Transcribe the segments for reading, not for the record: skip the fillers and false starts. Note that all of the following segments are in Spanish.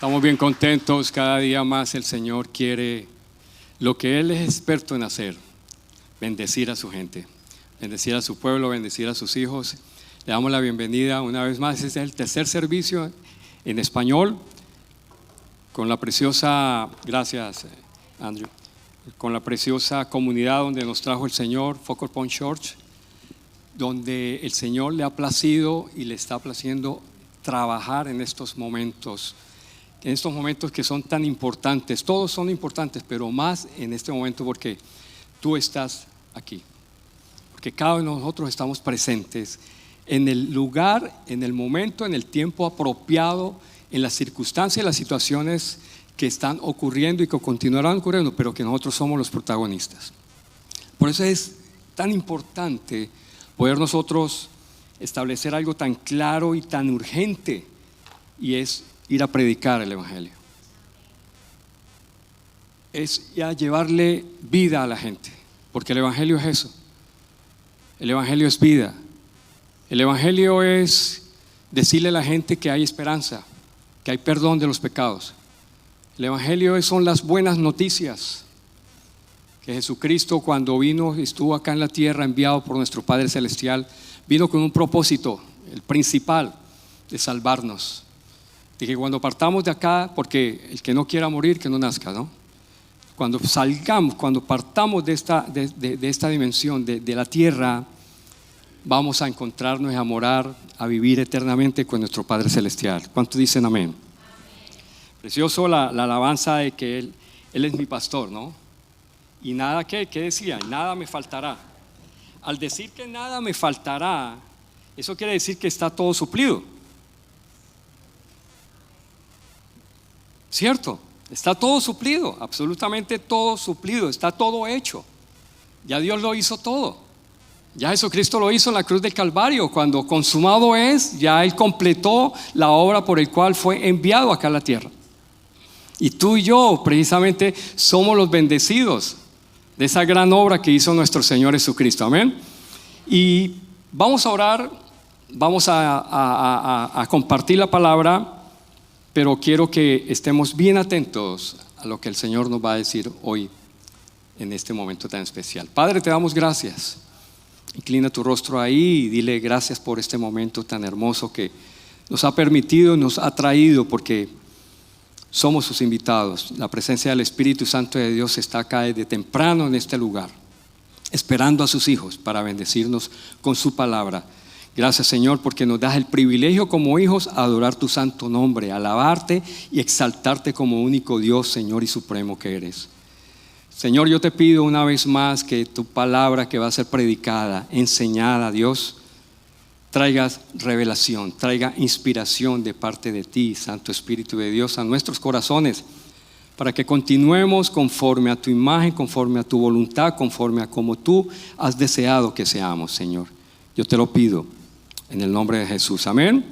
Estamos bien contentos, cada día más el Señor quiere lo que Él es experto en hacer, bendecir a su gente, bendecir a su pueblo, bendecir a sus hijos. Le damos la bienvenida una vez más. Este es el tercer servicio en español con la preciosa, gracias Andrew, con la preciosa comunidad donde nos trajo el Señor, Focal Point Church, donde el Señor le ha placido y le está placiendo trabajar en estos momentos que son tan importantes. Todos son importantes, pero más en este momento porque tú estás aquí, porque cada uno de nosotros estamos presentes en el lugar, en el momento, en el tiempo apropiado, en las circunstancias y las situaciones que están ocurriendo y que continuarán ocurriendo, pero que nosotros somos los protagonistas. Por eso es tan importante poder nosotros establecer algo tan claro y tan urgente, y es ir a predicar el Evangelio. Es ya llevarle vida a la gente, porque el Evangelio es eso. El Evangelio es vida. El Evangelio es decirle a la gente que hay esperanza, que hay perdón de los pecados. El Evangelio son las buenas noticias, que Jesucristo, cuando vino, estuvo acá en la tierra, enviado por nuestro Padre Celestial, vino con un propósito, el principal, de salvarnos. Dije, cuando partamos de acá, porque el que no quiera morir, que no nazca, ¿no? Cuando salgamos, cuando partamos de esta dimensión, de la tierra, vamos a encontrarnos y a morar, a vivir eternamente con nuestro Padre Celestial. ¿Cuántos dicen amén? Amén. Precioso la alabanza de que Él es mi pastor, ¿no? Y nada, ¿qué decía? Nada me faltará. Al decir que nada me faltará, eso quiere decir que está todo suplido. ¿Cierto? Está todo suplido, absolutamente todo suplido, está todo hecho. Ya Dios lo hizo todo. Ya Jesucristo lo hizo en la cruz del Calvario. Cuando consumado es, ya Él completó la obra por el cual fue enviado acá a la tierra. Y tú y yo precisamente somos los bendecidos de esa gran obra que hizo nuestro Señor Jesucristo. Amén. Y vamos a orar, vamos a compartir la palabra, pero quiero que estemos bien atentos a lo que el Señor nos va a decir hoy en este momento tan especial. Padre, te damos gracias. Inclina tu rostro ahí y dile gracias por este momento tan hermoso que nos ha permitido, nos ha traído, porque somos sus invitados. La presencia del Espíritu Santo de Dios está acá desde temprano en este lugar, esperando a sus hijos para bendecirnos con su palabra. Gracias, Señor, porque nos das el privilegio como hijos a adorar tu santo nombre, alabarte y exaltarte como único Dios, Señor y supremo que eres. Señor, yo te pido una vez más que tu palabra que va a ser predicada, enseñada, Dios, traigas revelación, traiga inspiración de parte de ti, Santo Espíritu de Dios, a nuestros corazones, para que continuemos conforme a tu imagen, conforme a tu voluntad, conforme a como tú has deseado que seamos, Señor. Yo te lo pido en el nombre de Jesús, amén.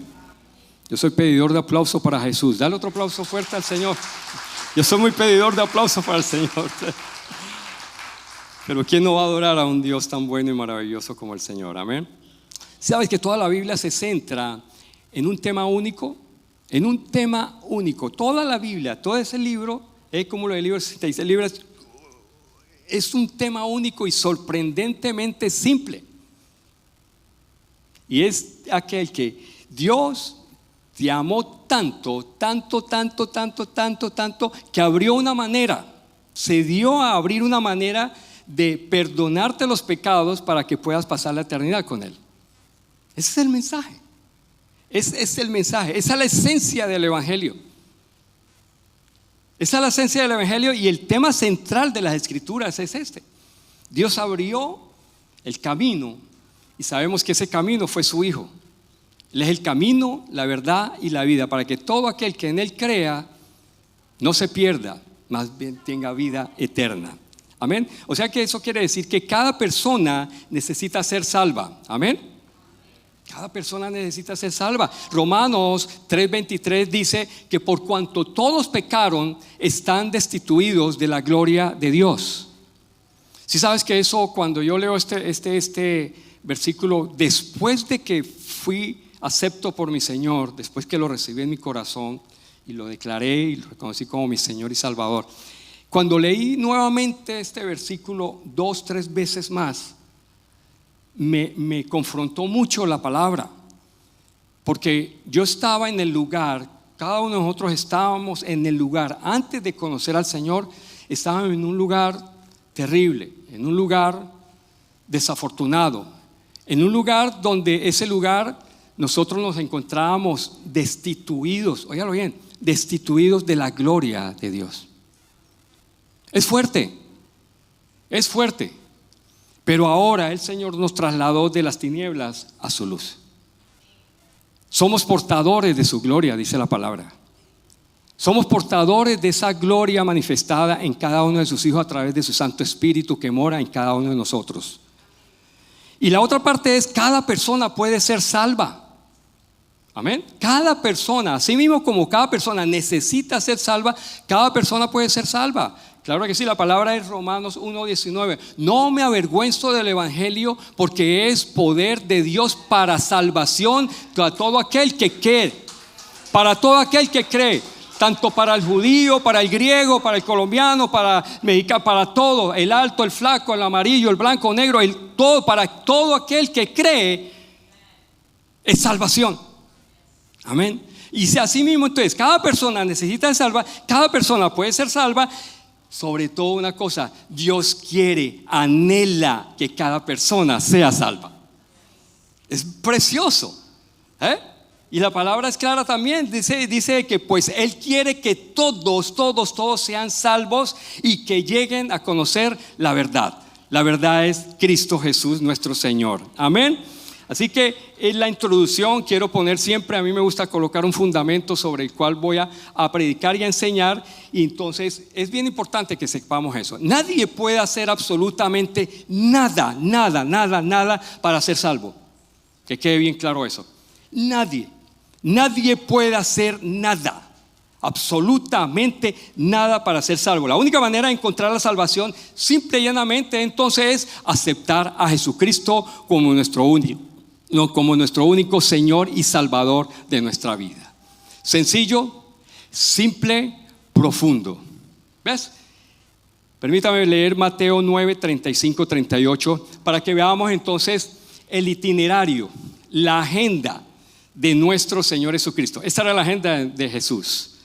Yo soy pedidor de aplauso para Jesús. Dale otro aplauso fuerte al Señor. Yo soy muy pedidor de aplauso para el Señor. Pero ¿quién no va a adorar a un Dios tan bueno y maravilloso como el Señor? Amén. ¿Sabes que toda la Biblia se centra en un tema único? En un tema único. Toda la Biblia, todo ese libro, es como lo del libro 66 libros, es un tema único y sorprendentemente simple. Y es aquel que Dios te amó tanto, que abrió una manera, se dio a abrir una manera de perdonarte los pecados para que puedas pasar la eternidad con Él. Ese es el mensaje. Ese es el mensaje. Esa es la esencia del Evangelio. Esa es la esencia del Evangelio, y el tema central de las Escrituras es este. Dios abrió el camino, y sabemos que ese camino fue su Hijo. Él es el camino, la verdad y la vida, para que todo aquel que en Él crea no se pierda, más bien tenga vida eterna. Amén. O sea que eso quiere decir que cada persona necesita ser salva. Amén. Cada persona necesita ser salva. Romanos 3:23 dice que por cuanto todos pecaron, están destituidos de la gloria de Dios. Si sabes que eso, cuando yo leo este versículo, después de que fui acepto por mi Señor, después que lo recibí en mi corazón y lo declaré y lo reconocí como mi Señor y Salvador. Cuando leí nuevamente este versículo 2, 3 veces más, me confrontó mucho la palabra, porque yo estaba en el lugar, cada uno de nosotros estábamos en el lugar, antes de conocer al Señor, estábamos en un lugar terrible, en un lugar desafortunado, en un lugar donde ese lugar nosotros nos encontrábamos destituidos, óigalo bien, destituidos de la gloria de Dios. Es fuerte, pero ahora el Señor nos trasladó de las tinieblas a su luz. Somos portadores de su gloria, dice la palabra. Somos portadores de esa gloria manifestada en cada uno de sus hijos a través de su Santo Espíritu que mora en cada uno de nosotros. Y la otra parte es, cada persona puede ser salva. Amén. Cada persona, así mismo como cada persona necesita ser salva, cada persona puede ser salva. Claro que sí, la palabra es Romanos 1:19. No me avergüenzo del evangelio, porque es poder de Dios para salvación a todo aquel que cree. Para todo aquel que cree, tanto para el judío, para el griego, para el colombiano, para el mexicano, para todo, el alto, el flaco, el amarillo, el blanco, el negro, todo, para todo aquel que cree es salvación. Amén. Y si así mismo entonces cada persona necesita ser salva, cada persona puede ser salva. Sobre todo una cosa, Dios quiere, anhela que cada persona sea salva. Es precioso, Y la palabra es clara también, dice que pues Él quiere que todos sean salvos y que lleguen a conocer la verdad. La verdad es Cristo Jesús nuestro Señor. Amén. Así que en la introducción quiero poner siempre, a mí me gusta colocar un fundamento sobre el cual voy a predicar y a enseñar, y entonces es bien importante que sepamos eso. Nadie puede hacer absolutamente nada para ser salvo. Que quede bien claro eso. Nadie puede hacer nada, absolutamente nada para ser salvo. La única manera de encontrar la salvación, simple y llanamente, entonces es aceptar a Jesucristo como nuestro único Señor y Salvador de nuestra vida. Sencillo, simple, profundo. ¿Ves? Permítame leer Mateo 9, 35, 38 para que veamos entonces el itinerario, la agenda de nuestro Señor Jesucristo. Esta era la agenda de Jesús.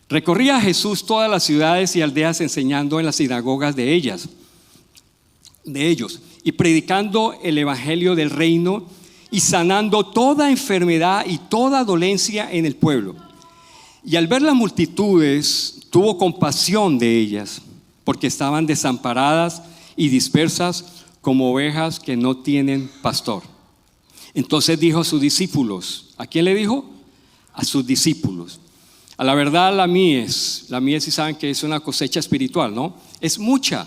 Recorría Jesús todas las ciudades y aldeas enseñando en las sinagogas de ellos y predicando el evangelio del reino y sanando toda enfermedad y toda dolencia en el pueblo. Y al ver las multitudes tuvo compasión de ellas, porque estaban desamparadas y dispersas como ovejas que no tienen pastor. Entonces dijo a sus discípulos, ¿a quién le dijo? A sus discípulos: a la verdad la mies, si saben que es una cosecha espiritual, ¿no? Es mucha,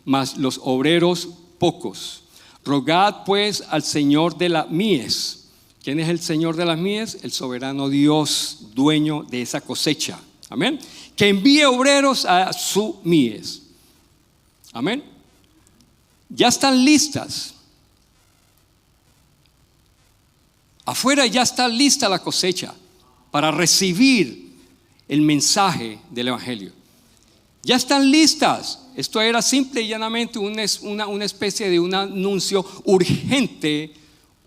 mas los obreros pocos. Rogad pues al Señor de la mies. ¿Quién es el Señor de las mies? El soberano Dios, dueño de esa cosecha. Amén. Que envíe obreros a su mies. Amén. Ya están listas. Afuera ya está lista la cosecha para recibir el mensaje del evangelio. Ya están listas. Esto era simple y llanamente una especie de un anuncio urgente,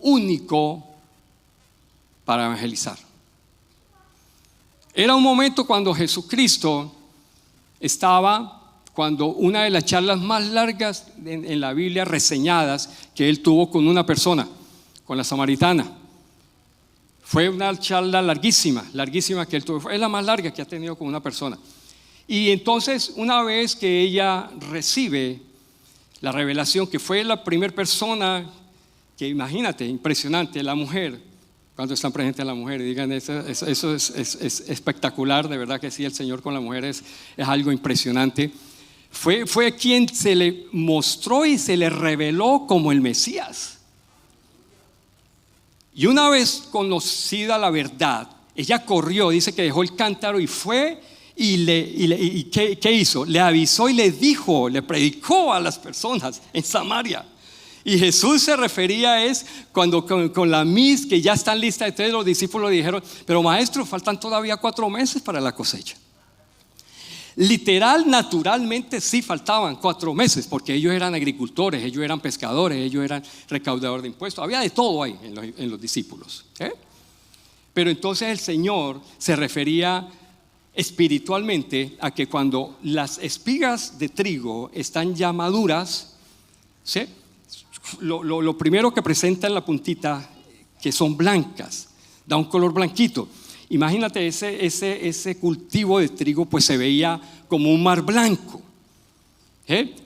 único para evangelizar. Era un momento cuando Jesucristo cuando una de las charlas más largas en la Biblia reseñadas que Él tuvo con una persona, con la samaritana. Fue una charla larguísima que Él tuvo. Es la más larga que ha tenido con una persona. Y entonces, una vez que ella recibe la revelación, que fue la primera persona que, imagínate, impresionante, la mujer, cuando están presentes las mujeres, digan, eso es espectacular, de verdad que sí, el Señor con la mujer es algo impresionante. Fue quien se le mostró y se le reveló como el Mesías. Y una vez conocida la verdad, ella corrió, dice que dejó el cántaro y fue. ¿Y ¿qué hizo? Le avisó y le dijo, le predicó a las personas en Samaria. Y Jesús se refería es cuando con la mies que ya están listas, entonces los discípulos dijeron, pero maestro, faltan todavía 4 meses para la cosecha. Literal, naturalmente sí faltaban 4 meses, porque ellos eran agricultores, ellos eran pescadores, ellos eran recaudadores de impuestos, había de todo ahí en los discípulos, Pero entonces el Señor se refería espiritualmente a que cuando las espigas de trigo están ya maduras, ¿sí? Lo primero que presenta en la puntita, que son blancas, da un color blanquito. Imagínate ese cultivo de trigo, pues se veía como un mar blanco,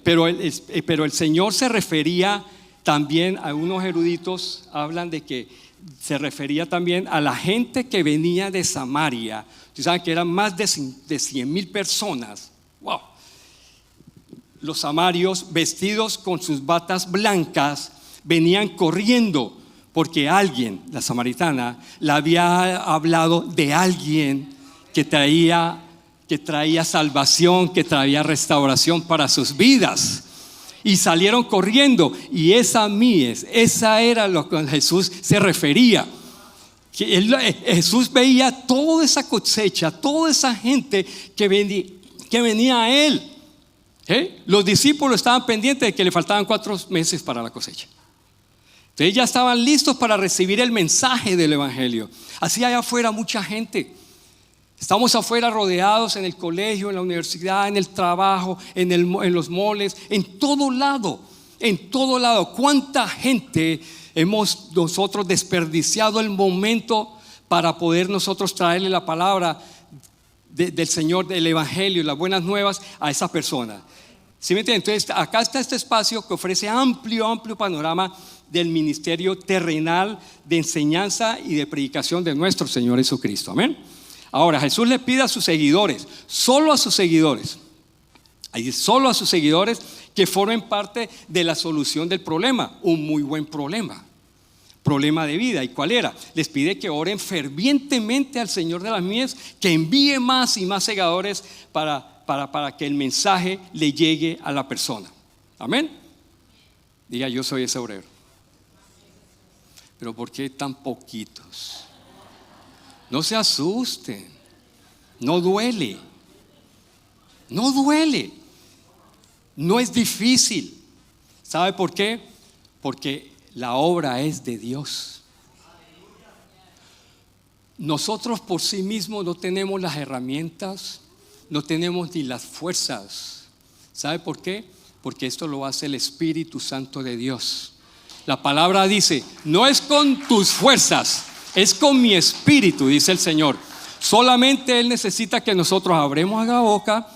pero el Señor se refería también, a unos eruditos hablan de que se refería también a la gente que venía de Samaria. Ustedes saben que eran más de 100,000 personas. Wow. Los samarios, vestidos con sus batas blancas, venían corriendo porque alguien, la samaritana, le había hablado de alguien que traía salvación, que traía restauración para sus vidas. Y salieron corriendo, y esa era lo que Jesús se refería. Jesús veía toda esa cosecha, toda esa gente que venía a él. Los discípulos estaban pendientes de que le faltaban 4 meses para la cosecha. Entonces ya estaban listos para recibir el mensaje del evangelio. Así allá afuera mucha gente. Estamos afuera rodeados en el colegio, en la universidad, en el trabajo, en los moles, en todo lado. ¿Cuánta gente hemos nosotros desperdiciado el momento para poder nosotros traerle la palabra del Señor, del evangelio, las buenas nuevas a esa persona? ¿Sí me entienden? Entonces acá está este espacio que ofrece amplio panorama del ministerio terrenal de enseñanza y de predicación de nuestro Señor Jesucristo. Amén. Ahora Jesús le pide a sus seguidores, solo a sus seguidores, que formen parte de la solución del problema, un muy buen problema de vida. ¿Y cuál era? Les pide que oren fervientemente al Señor de las mies, que envíe más y más segadores para que el mensaje le llegue a la persona. Amén. Diga, yo soy ese obrero. Pero ¿por qué tan poquitos? No se asusten, no duele, no es difícil. ¿Sabe por qué? Porque la obra es de Dios. Nosotros por sí mismos no tenemos las herramientas, no tenemos ni las fuerzas. ¿Sabe por qué? Porque esto lo hace el Espíritu Santo de Dios. La palabra dice, no es con tus fuerzas, es con mi espíritu, dice el Señor. Solamente Él necesita que nosotros abremos la boca,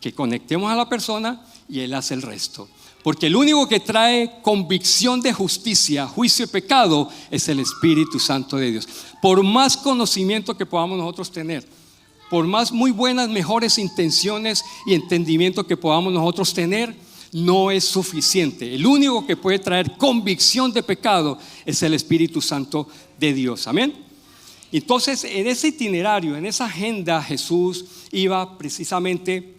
que conectemos a la persona y Él hace el resto. Porque el único que trae convicción de justicia, juicio y pecado es el Espíritu Santo de Dios. Por más conocimiento que podamos nosotros tener, por más muy buenas, mejores intenciones y entendimiento que podamos nosotros tener, no es suficiente. El único que puede traer convicción de pecado es el Espíritu Santo de Dios. Amén. Entonces, en ese itinerario, en esa agenda, Jesús iba precisamente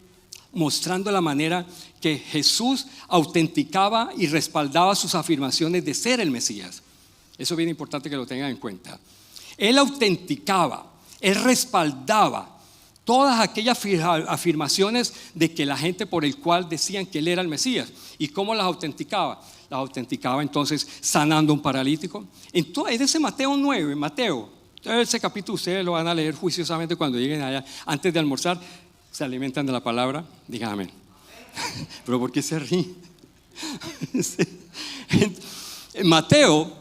mostrando la manera que Jesús autenticaba y respaldaba sus afirmaciones de ser el Mesías. Eso es bien importante que lo tengan en cuenta. Él autenticaba, él respaldaba todas aquellas afirmaciones de que la gente por el cual decían que él era el Mesías. ¿Y cómo las autenticaba? Las autenticaba entonces sanando a un paralítico. En ese Mateo 9, ese capítulo ustedes lo van a leer juiciosamente cuando lleguen allá. Antes de almorzar se alimentan de la palabra. Digan amén. Pero ¿por qué se ríen? En Mateo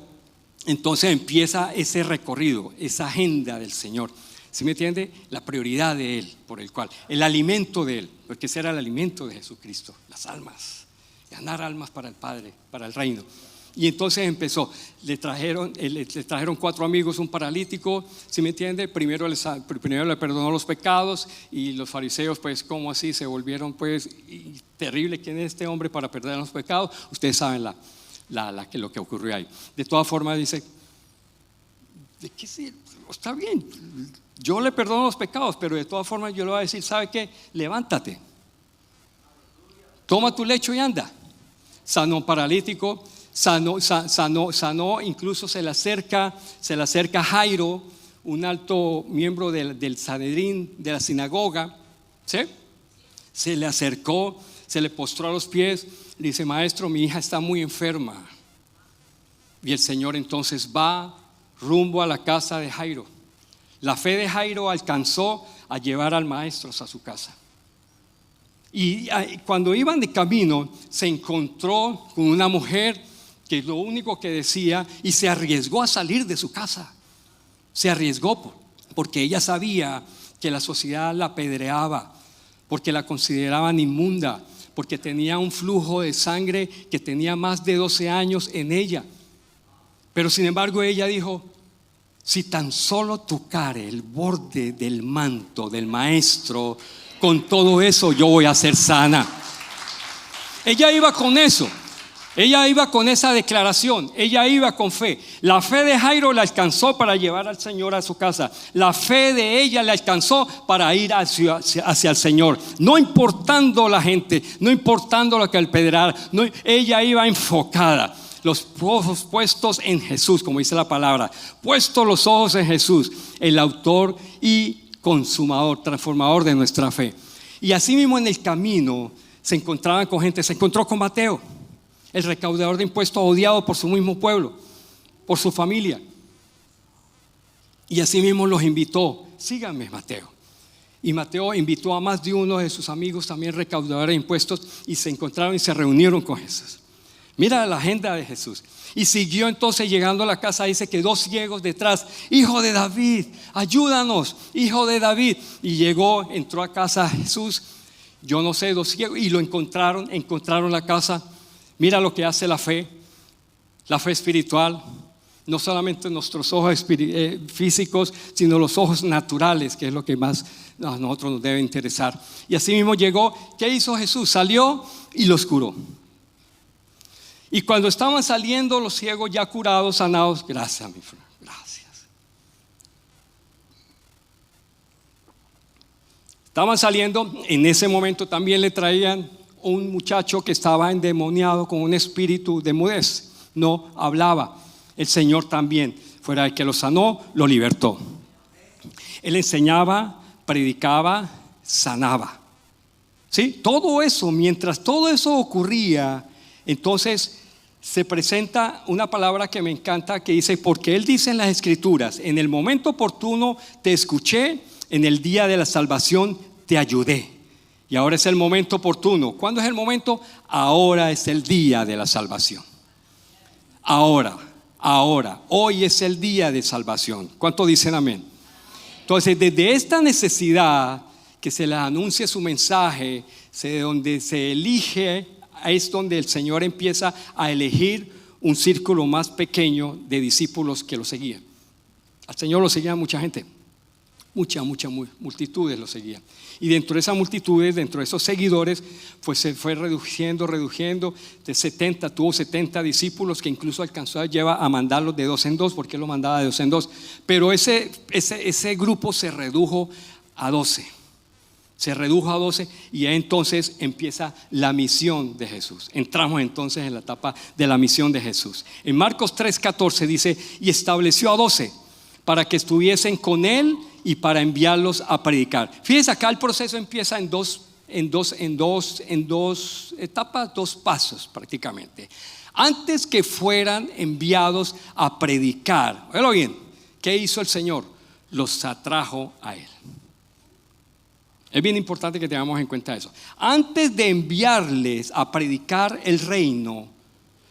entonces empieza ese recorrido, esa agenda del Señor. ¿Sí me entiende? La prioridad de Él, por el cual, el alimento de Él, porque ese era el alimento de Jesucristo, las almas, ganar almas para el Padre, para el reino. Y entonces empezó, le trajeron 4 amigos, un paralítico, ¿sí me entiende? Primero le perdonó los pecados, y los fariseos, pues, ¿cómo así? Se volvieron, pues, terrible. ¿Quién es este hombre para perdonar los pecados? Ustedes saben lo que ocurrió ahí. De todas formas dice, ¿de qué sirve? Está bien, yo le perdono los pecados, pero de todas formas yo le voy a decir, ¿sabe qué? Levántate, toma tu lecho y anda. Sanó un paralítico, sanó, incluso se le acerca Jairo, un alto miembro del Sanedrín, de la sinagoga, ¿sí? Se le acercó, se le postró a los pies, le dice: maestro, mi hija está muy enferma. Y el Señor entonces va rumbo a la casa de Jairo. La fe de Jairo alcanzó a llevar al maestro a su casa. Y cuando iban de camino, se encontró con una mujer que lo único que decía, y se arriesgó a salir de su casa. Se arriesgó porque ella sabía que la sociedad la apedreaba, porque la consideraban inmunda, porque tenía un flujo de sangre que tenía más de 12 años en ella. Pero sin embargo ella dijo: si tan solo tocare el borde del manto del maestro, con todo eso yo voy a ser sana. Ella iba con eso. Ella iba con esa declaración, ella iba con fe. La fe de Jairo le alcanzó para llevar al Señor a su casa. La fe de ella le alcanzó para ir hacia el Señor. No importando la gente, no importando lo que el pedrar, no, ella iba enfocada. Los ojos puestos en Jesús, como dice la palabra. Puestos los ojos en Jesús, el autor y consumador, transformador de nuestra fe. Y así mismo en el camino se encontraban con gente. Se encontró con Mateo, el recaudador de impuestos, odiado por su mismo pueblo, por su familia. Y así mismo los invitó: síganme, Mateo. Y Mateo invitó a más de uno de sus amigos, también recaudadores de impuestos, y se encontraron y se reunieron con Jesús. Mira la agenda de Jesús. Y siguió entonces, llegando a la casa, dice que 2 ciegos detrás: hijo de David, ayúdanos, hijo de David. Y llegó, entró a casa Jesús, yo no sé, 2 ciegos, y lo encontraron la casa. Mira lo que hace la fe espiritual. No solamente nuestros ojos físicos, sino los ojos naturales, que es lo que más a nosotros nos debe interesar. Y así mismo llegó. ¿Qué hizo Jesús? Salió y los curó. Y cuando estaban saliendo los ciegos ya curados, sanados, gracias, mi Fran, gracias. Estaban saliendo, en ese momento también le traían un muchacho que estaba endemoniado con un espíritu de mudez, no hablaba. El Señor también, fuera de que lo sanó, lo libertó. Él enseñaba, predicaba, sanaba. ¿Sí? Todo eso, mientras todo eso ocurría, entonces se presenta una palabra que me encanta, que dice: porque Él dice en las Escrituras: en el momento oportuno te escuché, en el día de la salvación te ayudé. Y ahora es el momento oportuno. ¿Cuándo es el momento? Ahora es el día de la salvación. Ahora, hoy es el día de salvación. ¿Cuántos dicen amén? Entonces, desde esta necesidad que se les anuncie su mensaje, donde se elige, es donde el Señor empieza a elegir un círculo más pequeño de discípulos que lo seguían. Al Señor lo seguía mucha gente. Muchas multitudes lo seguían. Y dentro de esas multitudes, dentro de esos seguidores, pues se fue reduciendo. De 70, tuvo 70 discípulos, que incluso alcanzó a mandarlos de 2 en 2, porque él los mandaba de 2 en 2. Pero ese grupo se redujo a 12. Y entonces empieza la misión de Jesús. Entramos entonces en la etapa de la misión de Jesús. En Marcos 3:14 dice: y estableció a 12 para que estuviesen con él y para enviarlos a predicar. Fíjense, acá el proceso empieza en dos etapas, 2 pasos prácticamente. Antes que fueran enviados a predicar, óyelo bien, ¿qué hizo el Señor? Los atrajo a él. Es bien importante que tengamos en cuenta eso. Antes de enviarles a predicar el reino,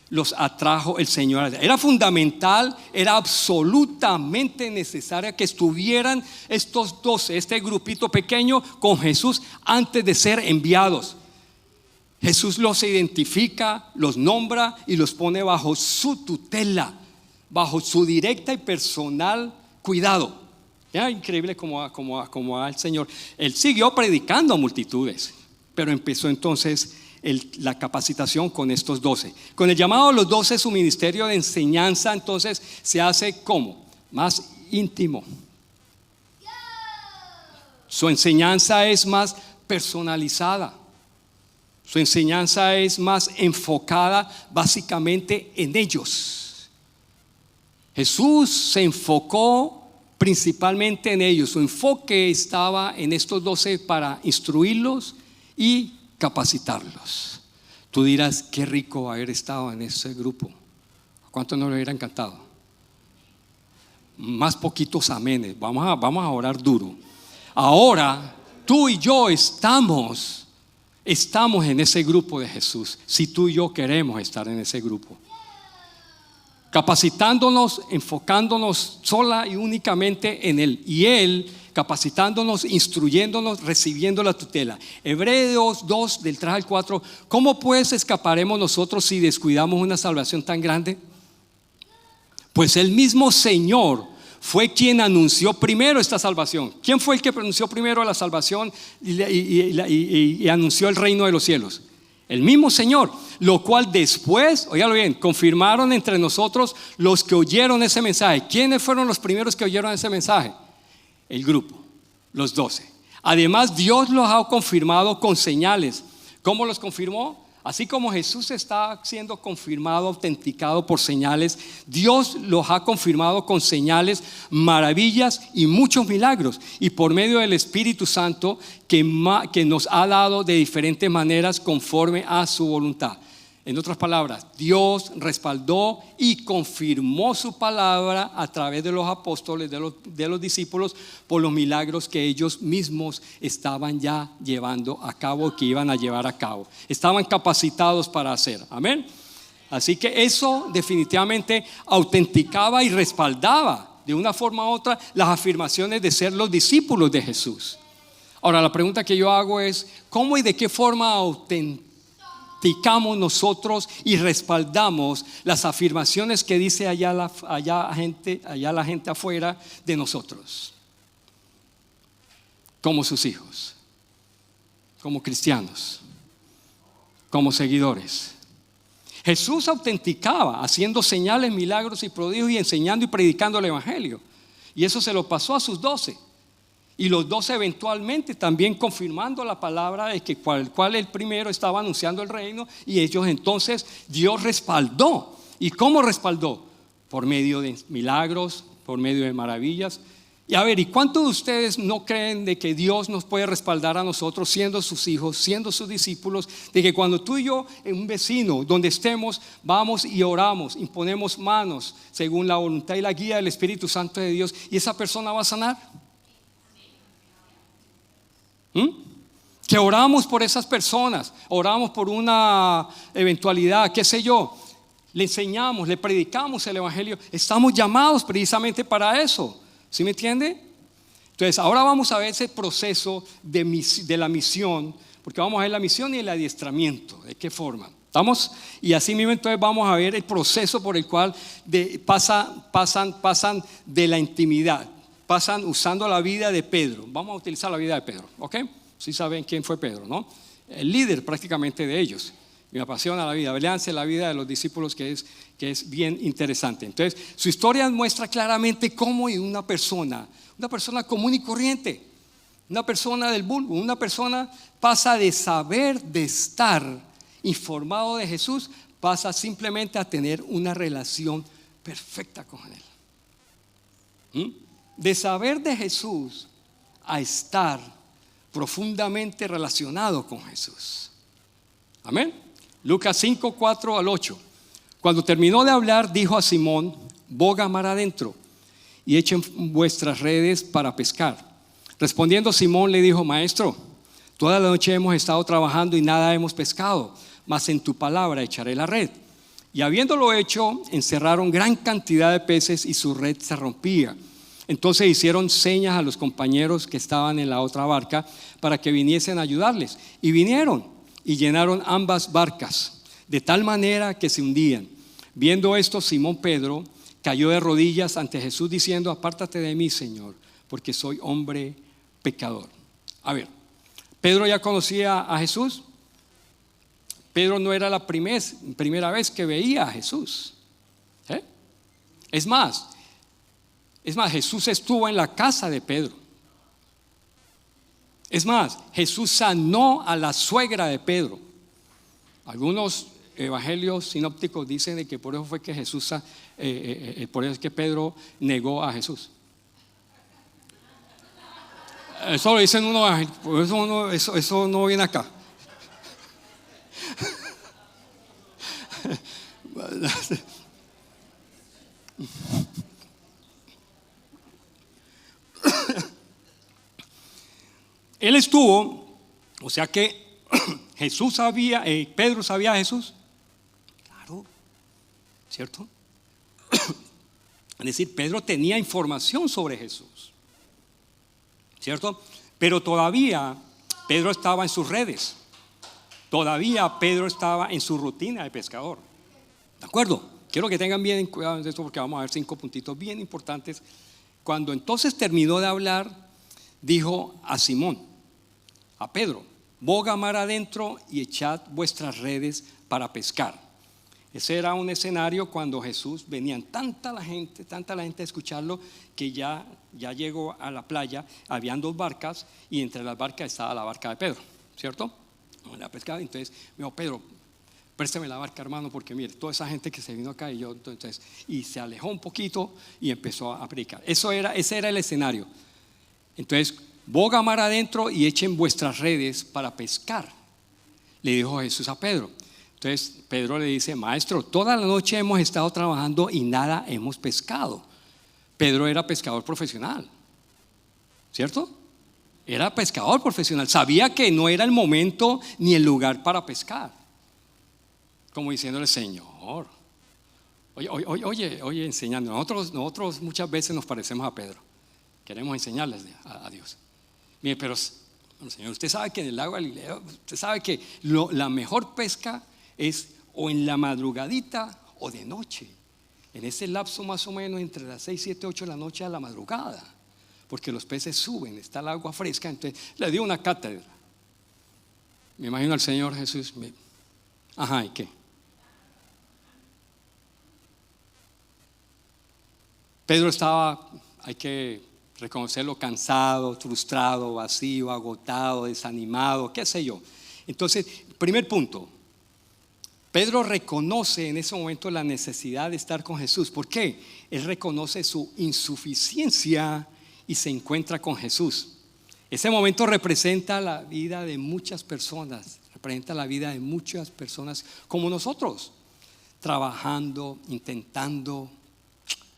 los atrajo el Señor. Era fundamental, era absolutamente necesario que estuvieran estos 12, este grupito pequeño, con Jesús antes de ser enviados. Jesús los identifica, los nombra y los pone bajo su tutela, bajo su directa y personal cuidado. Ya, increíble como al Señor. Él siguió predicando a multitudes, pero empezó entonces la capacitación con estos 12. Con el llamado a los 12, su ministerio de enseñanza entonces se hace ¿cómo? Más íntimo. Su enseñanza es más personalizada. Su enseñanza es más enfocada básicamente en ellos. Jesús se enfocó principalmente en ellos. Su enfoque estaba en estos 12 para instruirlos y capacitarlos. Tú dirás, qué rico haber estado en ese grupo. ¿A cuánto nos hubiera encantado? Más poquitos amenes. Vamos a orar duro. Ahora tú y yo estamos en ese grupo de Jesús. Si tú y yo queremos estar en ese grupo, capacitándonos, enfocándonos sola y únicamente en Él, y Él capacitándonos, instruyéndonos, recibiendo la tutela. Hebreos 2 del 3 al 4. ¿Cómo pues escaparemos nosotros si descuidamos una salvación tan grande? Pues el mismo Señor fue quien anunció primero esta salvación. ¿Quién fue el que anunció primero la salvación y anunció el reino de los cielos? El mismo Señor, lo cual después, óigalo bien, confirmaron entre nosotros los que oyeron ese mensaje. ¿Quiénes fueron los primeros que oyeron ese mensaje? El grupo, los 12. Además, Dios los ha confirmado con señales. ¿Cómo los confirmó? Así como Jesús está siendo confirmado, autenticado por señales, Dios los ha confirmado con señales, maravillas y muchos milagros. Y por medio del Espíritu Santo que nos ha dado de diferentes maneras conforme a su voluntad. En otras palabras, Dios respaldó y confirmó su palabra a través de los apóstoles, de los discípulos, por los milagros que ellos mismos estaban ya llevando a cabo, que iban a llevar a cabo. Estaban capacitados para hacer. Amén. Así que eso definitivamente autenticaba y respaldaba de una forma u otra las afirmaciones de ser los discípulos de Jesús. Ahora, la pregunta que yo hago es, ¿cómo y de qué forma autenticamos nosotros y respaldamos las afirmaciones que dice allá la gente afuera de nosotros, como sus hijos, como cristianos, como seguidores? Jesús autenticaba haciendo señales, milagros y prodigios y enseñando y predicando el evangelio, y eso se lo pasó a sus 12. Y los 12 eventualmente también confirmando la palabra de que cual el primero estaba anunciando el reino, y ellos entonces Dios respaldó. ¿Y cómo respaldó? Por medio de milagros, por medio de maravillas. Y a ver, ¿y cuántos de ustedes no creen de que Dios nos puede respaldar a nosotros siendo sus hijos, siendo sus discípulos? De que cuando tú y yo, en un vecino, donde estemos, vamos y oramos, imponemos manos según la voluntad y la guía del Espíritu Santo de Dios, y esa persona va a sanar. Que oramos por esas personas, oramos por una eventualidad, qué sé yo, le enseñamos, le predicamos el evangelio. Estamos llamados precisamente para eso, ¿sí me entiende? Entonces ahora vamos a ver ese proceso de la misión, porque vamos a ver la misión y el adiestramiento, de qué forma ¿estamos? Y así mismo entonces vamos a ver el proceso por el cual pasan de la intimidad. Pasan usando la vida de Pedro. Vamos a utilizar la vida de Pedro, ¿ok? Sí saben quién fue Pedro, ¿no? El líder prácticamente de ellos. Me apasiona la vida. Léanse la vida de los discípulos, que es bien interesante. Entonces, su historia muestra claramente cómo una persona común y corriente, una persona del vulgo, una persona pasa de saber, de estar informado de Jesús, pasa simplemente a tener una relación perfecta con Él. De saber de Jesús a estar profundamente relacionado con Jesús. Amén. Lucas 5, 4 al 8. Cuando terminó de hablar, dijo a Simón: boga mar adentro y echen vuestras redes para pescar. Respondiendo Simón le dijo: Maestro, toda la noche hemos estado trabajando y nada hemos pescado, mas en tu palabra echaré la red. Y habiéndolo hecho, encerraron gran cantidad de peces y su red se rompía. Entonces hicieron señas a los compañeros que estaban en la otra barca para que viniesen a ayudarles. Y vinieron y llenaron ambas barcas, de tal manera que se hundían. Viendo esto, Simón Pedro cayó de rodillas ante Jesús diciendo: apártate de mí, Señor, porque soy hombre pecador. A ver, ¿Pedro ya conocía a Jesús? Pedro no era la primera vez que veía a Jesús. Es más, Jesús estuvo en la casa de Pedro. Es más, Jesús sanó a la suegra de Pedro. Algunos evangelios sinópticos dicen de que por eso fue que por eso es que Pedro negó a Jesús. Eso lo dicen unos, por eso no viene acá. Él estuvo, o sea que Pedro sabía a Jesús. Claro, ¿cierto? Es decir, Pedro tenía información sobre Jesús, ¿cierto? Pero todavía Pedro estaba en sus redes. Todavía Pedro estaba en su rutina de pescador. ¿De acuerdo? Quiero que tengan bien cuidado en esto porque vamos a ver 5 puntitos bien importantes. Cuando entonces terminó de hablar, dijo a Simón, a Pedro: boga mar adentro y echad vuestras redes para pescar. Ese era un escenario cuando Jesús venían tanta la gente a escucharlo, que ya llegó a la playa. Habían 2 barcas y entre las barcas estaba la barca de Pedro, ¿cierto? La pescaba. Entonces me dijo: Pedro, préstame la barca, hermano, porque mire, toda esa gente que se vino acá. Y se alejó un poquito y empezó a predicar. Ese era el escenario. Entonces, boga mar adentro y echen vuestras redes para pescar, le dijo Jesús a Pedro. Entonces Pedro le dice: maestro, toda la noche hemos estado trabajando y nada hemos pescado. Pedro era pescador profesional, ¿cierto? Era pescador profesional. Sabía que no era el momento ni el lugar para pescar. Como diciéndole: Señor, oye, enseñando. Nosotros muchas veces nos parecemos a Pedro. Queremos enseñarles a Dios. Mire, pero Señor, usted sabe que en el lago Galileo, usted sabe que la mejor pesca es o en la madrugadita o de noche. En ese lapso más o menos entre las 6, 7, 8 de la noche a la madrugada. Porque los peces suben, está el agua fresca. Entonces le dio una cátedra. Me imagino al Señor Jesús. Ajá, ¿y qué? Pedro estaba, hay que reconocerlo, cansado, frustrado, vacío, agotado, desanimado, qué sé yo. Entonces, primer punto, Pedro reconoce en ese momento la necesidad de estar con Jesús. ¿Por qué? Él reconoce su insuficiencia y se encuentra con Jesús. Ese momento representa la vida de muchas personas, como nosotros, trabajando, intentando,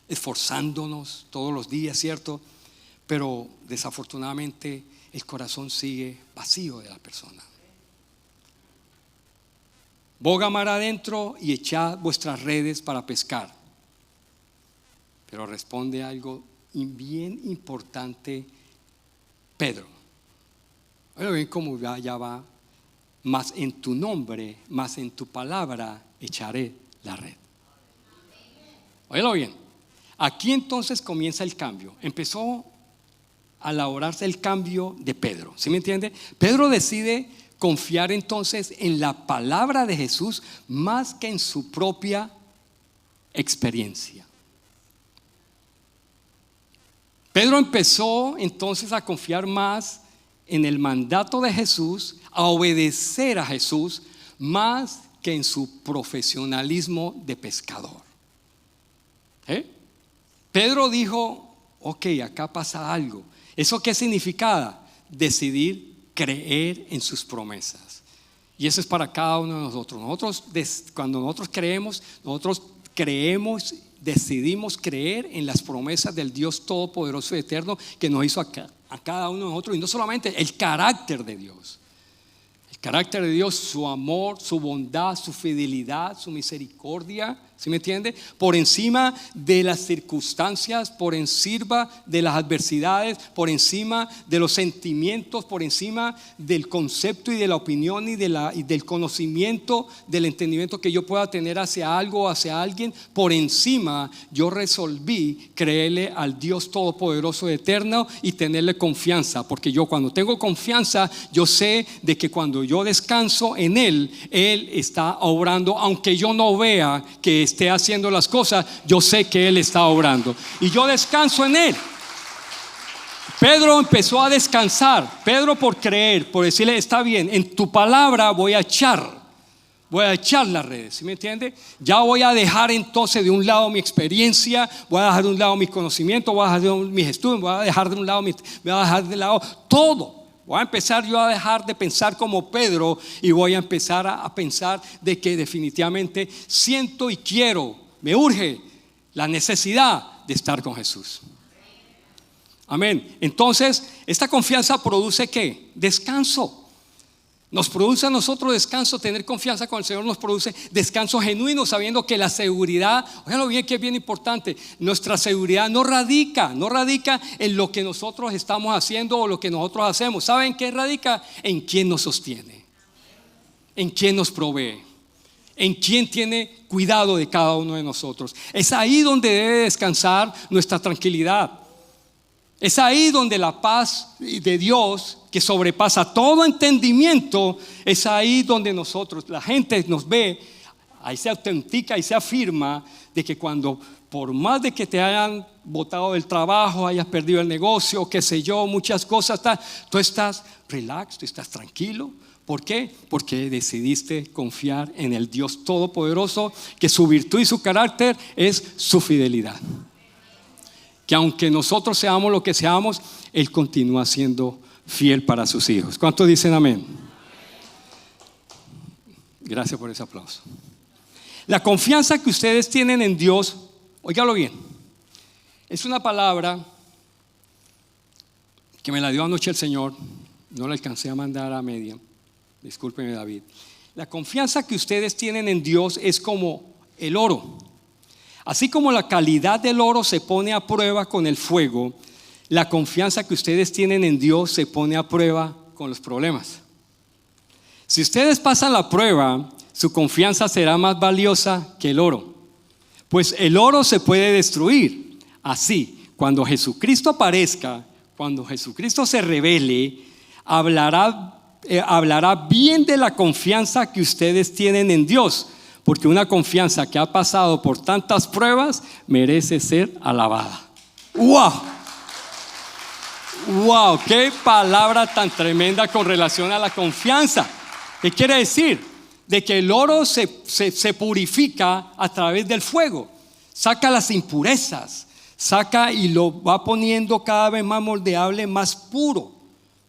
esforzándonos todos los días, ¿cierto? Pero desafortunadamente el corazón sigue vacío de la persona. Boga mar adentro y echad vuestras redes para pescar. Pero responde algo bien importante Pedro. Oiga bien cómo ya va. Mas en tu nombre, mas en tu palabra echaré la red. Óyelo bien. Aquí entonces comienza el cambio. Empezó a elaborarse el cambio de Pedro. ¿Sí me entiende? Pedro decide confiar entonces en la palabra de Jesús más que en su propia experiencia. Pedro empezó entonces a confiar más en el mandato de Jesús, a obedecer a Jesús más que en su profesionalismo de pescador. Pedro dijo: ok, acá pasa algo. ¿Eso qué significaba? Decidir creer en sus promesas. Y eso es para cada uno de nosotros. Cuando nosotros creemos, decidimos creer en las promesas del Dios Todopoderoso y Eterno que nos hizo a cada uno de nosotros. Y no solamente el carácter de Dios. El carácter de Dios, su amor, su bondad, su fidelidad, su misericordia. ¿Sí me entiende? Por encima de las circunstancias, por encima de las adversidades, por encima de los sentimientos, por encima del concepto y de la opinión y del conocimiento, del entendimiento que yo pueda tener hacia algo o hacia alguien. Por encima yo resolví creerle al Dios Todopoderoso Eterno y tenerle confianza, porque yo cuando tengo confianza, yo sé de que cuando yo descanso en Él, Él está obrando, aunque yo no vea que esté haciendo las cosas, yo sé que Él está obrando y yo descanso en Él. Pedro empezó a descansar. Pedro, por creer, por decirle: está bien, en tu palabra voy a echar Voy a echar las redes, ¿sí me entiende? Ya voy a dejar entonces de un lado mi experiencia, voy a dejar de un lado mi conocimiento, voy a dejar de un, mis estudios, voy a dejar de un lado voy a dejar de lado todo. Voy a empezar yo a dejar de pensar como Pedro y voy a empezar a pensar de que definitivamente siento y quiero, me urge la necesidad de estar con Jesús. Amén. Entonces, esta confianza produce ¿qué? Descanso. Nos produce a nosotros descanso. Tener confianza con el Señor nos produce descanso genuino, sabiendo que la seguridad, óigalo bien, que es bien importante, nuestra seguridad no radica en lo que nosotros estamos haciendo o lo que nosotros hacemos. ¿Saben qué radica? En quién nos sostiene, en quién nos provee, en quién tiene cuidado de cada uno de nosotros. Es ahí donde debe descansar nuestra tranquilidad. Es ahí donde la paz de Dios, que sobrepasa todo entendimiento, es ahí donde nosotros, la gente nos ve, ahí se autentica y se afirma de que cuando, por más de que te hayan botado del trabajo, hayas perdido el negocio, qué sé yo, muchas cosas, tú estás relax, tú estás tranquilo. ¿Por qué? Porque decidiste confiar en el Dios Todopoderoso, que su virtud y su carácter es su fidelidad. Que aunque nosotros seamos lo que seamos, Él continúa siendo fiel para sus hijos. ¿Cuántos dicen amén? Gracias por ese aplauso. La confianza que ustedes tienen en Dios, óigalo bien, es una palabra que me la dio anoche el Señor. No la alcancé a mandar a media. Discúlpeme, David. La confianza que ustedes tienen en Dios es como el oro. Así como la calidad del oro se pone a prueba con el fuego, la confianza que ustedes tienen en Dios se pone a prueba con los problemas. Si ustedes pasan la prueba, su confianza será más valiosa que el oro, pues el oro se puede destruir. Así, cuando Jesucristo aparezca, cuando Jesucristo se revele, hablará bien de la confianza que ustedes tienen en Dios. Porque una confianza que ha pasado por tantas pruebas merece ser alabada. ¡Wow! ¡Wow! ¡Qué palabra tan tremenda con relación a la confianza! ¿Qué quiere decir? De que el oro se purifica a través del fuego. Saca las impurezas, saca y lo va poniendo cada vez más moldeable, más puro,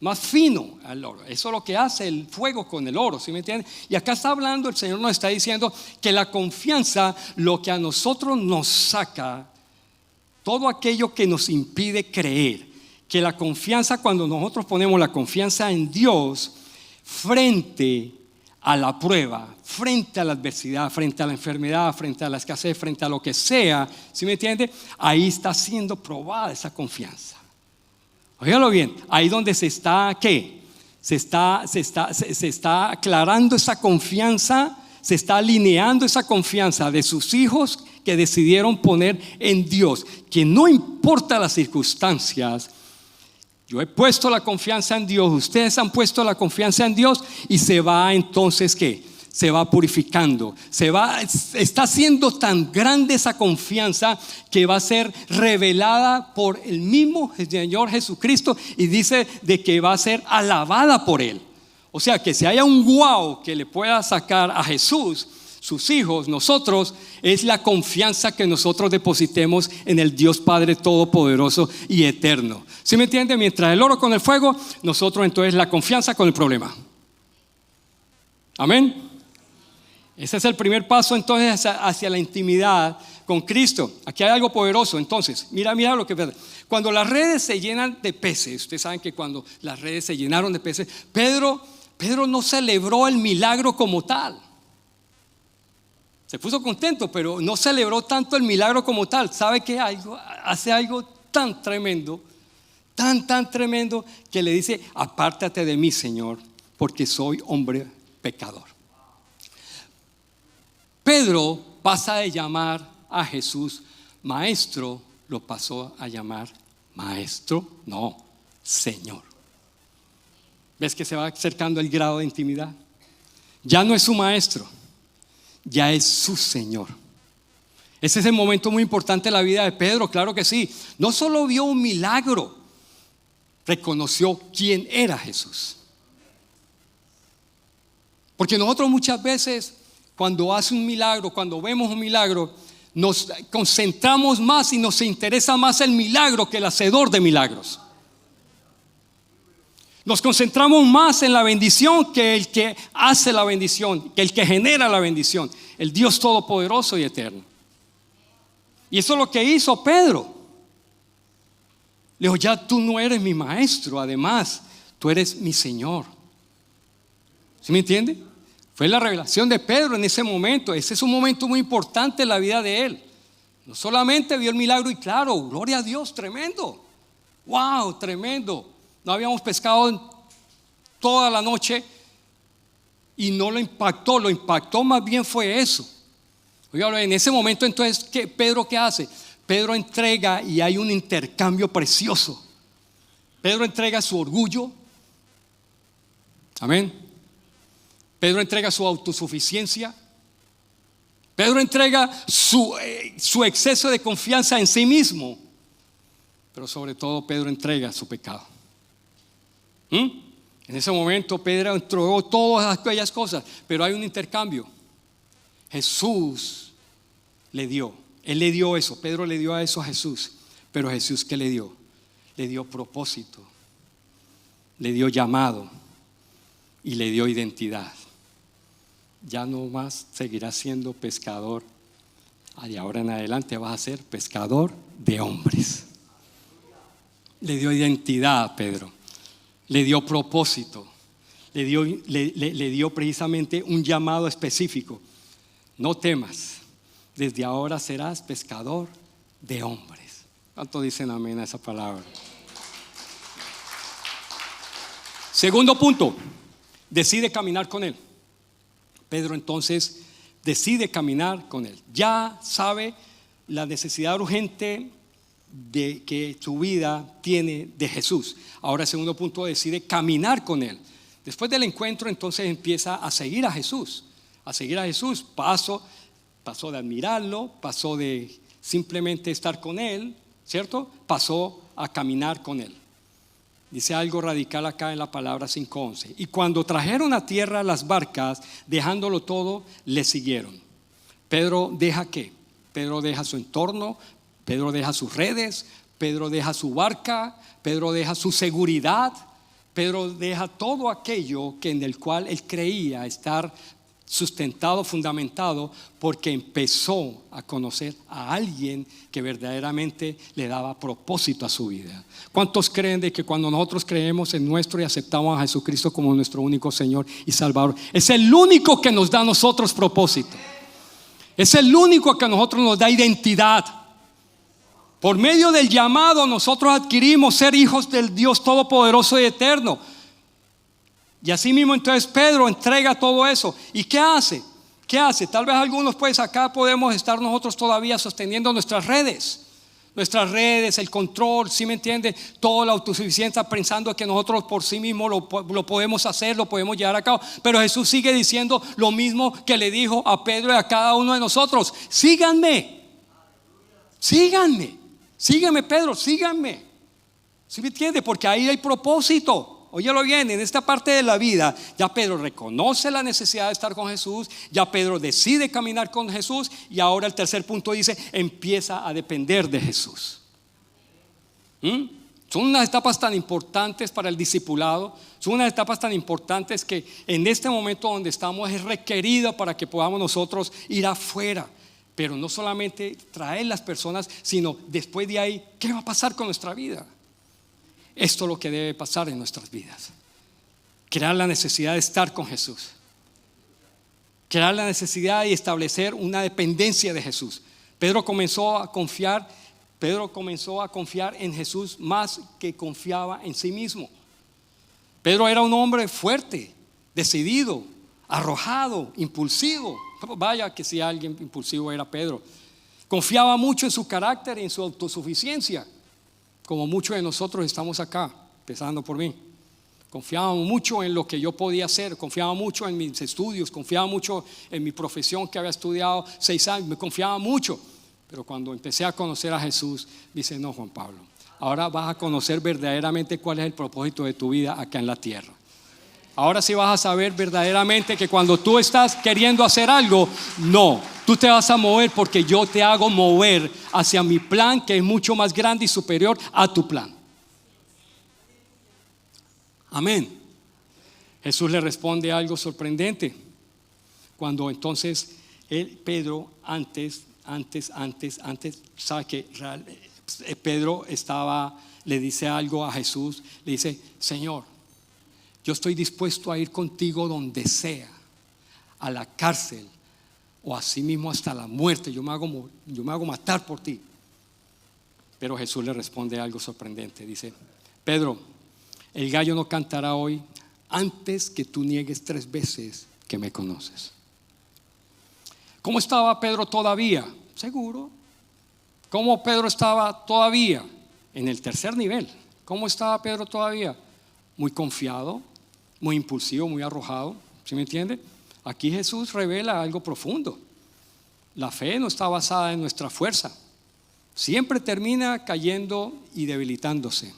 más fino al oro. Eso es lo que hace el fuego con el oro, ¿sí me entienden? Y acá está hablando, el Señor nos está diciendo que la confianza, lo que a nosotros nos saca, todo aquello que nos impide creer, que la confianza, cuando nosotros ponemos la confianza en Dios frente a la prueba, frente a la adversidad, frente a la enfermedad, frente a la escasez, frente a lo que sea, ¿sí me entiende? Ahí está siendo probada esa confianza. Óigalo bien, ahí donde se está, ¿qué? Se está aclarando esa confianza, se está alineando esa confianza de sus hijos que decidieron poner en Dios, que no importa las circunstancias, yo he puesto la confianza en Dios, ustedes han puesto la confianza en Dios y se va entonces, ¿qué? Se va purificando, está siendo tan grande esa confianza que va a ser revelada por el mismo Señor Jesucristo y dice de que va a ser alabada por Él. O sea que si haya un guau que le pueda sacar a Jesús, sus hijos, nosotros, es la confianza que nosotros depositemos en el Dios Padre Todopoderoso y Eterno. ¿Sí me entiende? Mientras el oro con el fuego, nosotros entonces la confianza con el problema. Amén. Ese es el primer paso entonces hacia la intimidad con Cristo. Aquí hay algo poderoso. Entonces, mira lo que pasa. Cuando las redes se llenan de peces, ustedes saben que cuando las redes se llenaron de peces, Pedro no celebró el milagro como tal. Se puso contento, pero no celebró tanto el milagro como tal. ¿Sabe qué? Hace algo tan tremendo, tan tremendo, que le dice: apártate de mí, Señor, porque soy hombre pecador. Pedro pasa de llamar a Jesús maestro, lo pasó a llamar maestro, no, Señor. ¿Ves que se va acercando el grado de intimidad? Ya no es su maestro, ya es su Señor. Ese es el momento muy importante de la vida de Pedro, claro que sí. No solo vio un milagro, reconoció quién era Jesús. Porque nosotros muchas veces cuando hace un milagro, cuando vemos un milagro, nos concentramos más y nos interesa más el milagro que el hacedor de milagros. Nos concentramos más en la bendición que el que hace la bendición, que el que genera la bendición, el Dios todopoderoso y eterno. Y eso es lo que hizo Pedro. Le dijo, ya tú no eres mi maestro, además, tú eres mi Señor. ¿Sí me entiende? Fue la revelación de Pedro en ese momento. Ese es un momento muy importante en la vida de él. No solamente vio el milagro y claro, gloria a Dios, tremendo. Wow, tremendo. No habíamos pescado toda la noche y no lo impactó más bien fue eso. Oiga, en ese momento entonces, Pedro qué hace? Pedro entrega y hay un intercambio precioso. Pedro entrega su orgullo. Amén. Pedro entrega su autosuficiencia. Pedro entrega su exceso de confianza en sí mismo. Pero sobre todo Pedro entrega su pecado. En ese momento Pedro entregó todas aquellas cosas, pero hay un intercambio. Jesús le dio, él le dio eso, Pedro le dio eso a Jesús, pero Jesús ¿qué le dio? Le dio propósito, le dio llamado y le dio identidad. Ya no más seguirás siendo pescador, de ahora en adelante vas a ser pescador de hombres. Le dio identidad a Pedro. Le dio propósito, le dio precisamente un llamado específico. No temas, desde ahora serás pescador de hombres. ¿Cuántos dicen amén a esa palabra? Segundo punto, decide caminar con él. Pedro entonces decide caminar con él. Ya sabe la necesidad urgente de que su vida tiene de Jesús. Ahora el segundo punto, decide caminar con él. Después del encuentro entonces empieza a seguir a Jesús. Pasó de admirarlo, pasó de simplemente estar con él, ¿cierto? Pasó a caminar con él. Dice algo radical acá en la palabra 5:11. Y cuando trajeron a tierra las barcas, dejándolo todo, le siguieron. Pedro deja ¿qué? Pedro deja su entorno, Pedro deja sus redes, Pedro deja su barca, Pedro deja su seguridad, Pedro deja todo aquello en el cual él creía estar sustentado, fundamentado, porque empezó a conocer a alguien que verdaderamente le daba propósito a su vida. ¿Cuántos creen de que cuando nosotros creemos en nuestro y aceptamos a Jesucristo como nuestro único Señor y Salvador, es el único que nos da a nosotros propósito? Es el único que a nosotros nos da identidad. Por medio del llamado nosotros adquirimos ser hijos del Dios todopoderoso y eterno. Y así mismo entonces Pedro entrega todo eso. ¿Y qué hace? ¿Qué hace? Tal vez algunos pues acá podemos estar nosotros todavía sosteniendo nuestras redes. Nuestras redes, el control, ¿sí me entiende? Toda la autosuficiencia pensando que nosotros por sí mismos lo podemos hacer, lo podemos llevar a cabo. Pero Jesús sigue diciendo lo mismo que le dijo a Pedro y a cada uno de nosotros. Síganme. Síganme Pedro, síganme. ¿Sí me entiende? Porque ahí hay propósito. Óyelo bien, en esta parte de la vida ya Pedro reconoce la necesidad de estar con Jesús, ya Pedro decide caminar con Jesús y ahora el tercer punto dice, empieza a depender de Jesús. Son unas etapas tan importantes para el discipulado, son unas etapas tan importantes que en este momento donde estamos es requerido para que podamos nosotros ir afuera. Pero no solamente traer las personas, sino después de ahí, ¿qué va a pasar con nuestra vida? Esto es lo que debe pasar en nuestras vidas. Crear la necesidad de estar con Jesús. Crear la necesidad de establecer una dependencia de Jesús. Pedro comenzó a confiar en Jesús más que confiaba en sí mismo. Pedro era un hombre fuerte, decidido, arrojado, impulsivo. Vaya que si alguien impulsivo era Pedro. Confiaba mucho en su carácter y en su autosuficiencia, como muchos de nosotros estamos acá, empezando por mí. Confiaba mucho en lo que yo podía hacer, confiaba mucho en mis estudios, confiaba mucho en mi profesión que había estudiado 6 años, me confiaba mucho. Pero cuando empecé a conocer a Jesús, dice, no, Juan Pablo, ahora vas a conocer verdaderamente cuál es el propósito de tu vida acá en la tierra. Ahora sí vas a saber verdaderamente que cuando tú estás queriendo hacer algo, no, tú te vas a mover porque yo te hago mover hacia mi plan, que es mucho más grande y superior a tu plan. Amén. Jesús le responde algo sorprendente. Cuando entonces Pedro sabe que Pedro le dice algo a Jesús, le dice: Señor, yo estoy dispuesto a ir contigo donde sea, a la cárcel o así mismo hasta la muerte. Yo me hago matar por ti. Pero Jesús le responde algo sorprendente. Dice: Pedro, el gallo no cantará hoy antes que tú niegues 3 veces que me conoces. ¿Cómo estaba Pedro todavía? Seguro. ¿Cómo Pedro estaba todavía? En el 3er nivel. ¿Cómo estaba Pedro todavía? Muy confiado, muy impulsivo, muy arrojado. ¿Sí me entiende? Aquí Jesús revela algo profundo. La fe no está basada en nuestra fuerza. Siempre termina cayendo y debilitándose.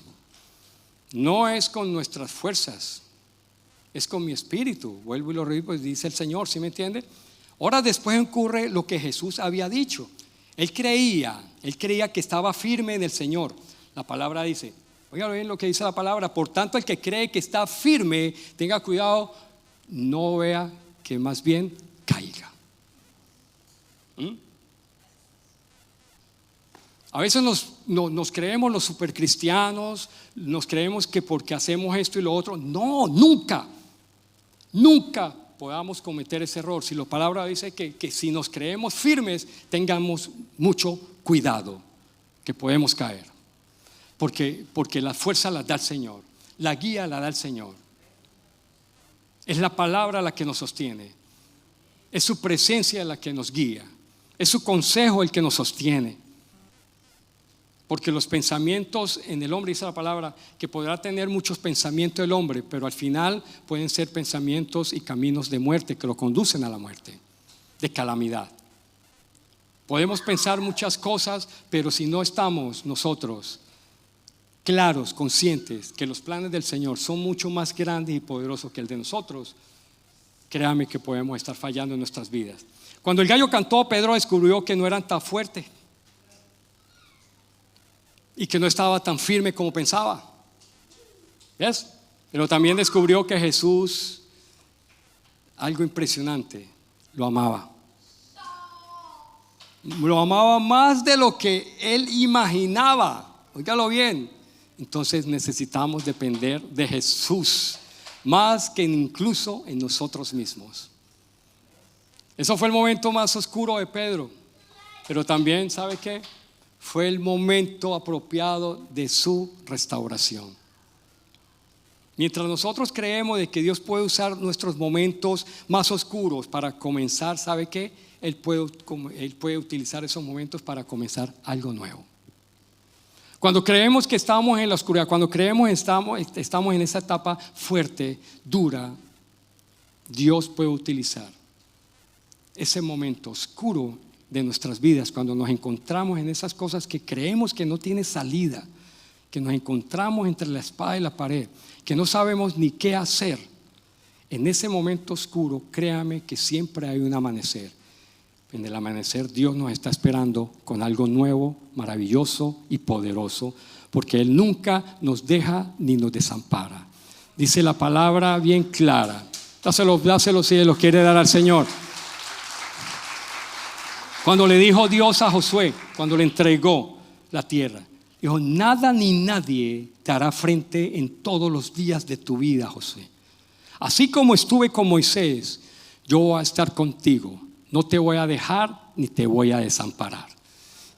No es con nuestras fuerzas, es con mi espíritu. Vuelvo y lo repito, pues dice el Señor, ¿sí me entiende? Ahora después ocurre lo que Jesús había dicho. Él creía que estaba firme en el Señor. La palabra dice, oigan bien lo que dice la palabra: por tanto, el que cree que está firme, tenga cuidado, no vea que más bien caiga. A veces nos creemos los supercristianos, nos creemos que porque hacemos esto y lo otro. No, nunca podamos cometer ese error. Si la palabra dice que si nos creemos firmes, tengamos mucho cuidado, que podemos caer. Porque la fuerza la da el Señor, la guía la da el Señor. Es la palabra la que nos sostiene, es su presencia la que nos guía, es su consejo el que nos sostiene. Porque los pensamientos en el hombre, dice la palabra, que podrá tener muchos pensamientos el hombre, pero al final pueden ser pensamientos y caminos de muerte que lo conducen a la muerte, de calamidad. Podemos pensar muchas cosas, pero si no estamos nosotros claros, conscientes que los planes del Señor son mucho más grandes y poderosos que el de nosotros, créame que podemos estar fallando en nuestras vidas. Cuando el gallo cantó, Pedro descubrió que no eran tan fuertes y que no estaba tan firme como pensaba. ¿Ves? Pero también descubrió que Jesús, algo impresionante, lo amaba. Lo amaba más de lo que él imaginaba. Óigalo bien. Entonces necesitamos depender de Jesús más que incluso en nosotros mismos. Eso fue el momento más oscuro de Pedro. Pero también, ¿sabe qué? Fue el momento apropiado de su restauración. Mientras nosotros creemos de que Dios puede usar nuestros momentos más oscuros para comenzar, ¿sabe qué? Él puede utilizar esos momentos para comenzar algo nuevo. Cuando creemos que estamos en la oscuridad, cuando creemos que estamos en esa etapa fuerte, dura, Dios puede utilizar ese momento oscuro de nuestras vidas, cuando nos encontramos en esas cosas que creemos que no tiene salida, que nos encontramos entre la espada y la pared, que no sabemos ni qué hacer. En ese momento oscuro, créame que siempre hay un amanecer. En el amanecer Dios nos está esperando con algo nuevo, maravilloso y poderoso, porque Él nunca nos deja ni nos desampara. Dice la palabra bien clara. Dáselo si lo quiere dar al Señor. Cuando le dijo Dios a Josué, cuando le entregó la tierra, dijo: nada ni nadie te hará frente en todos los días de tu vida, Josué. Así como estuve con Moisés, yo voy a estar contigo. No te voy a dejar ni te voy a desamparar.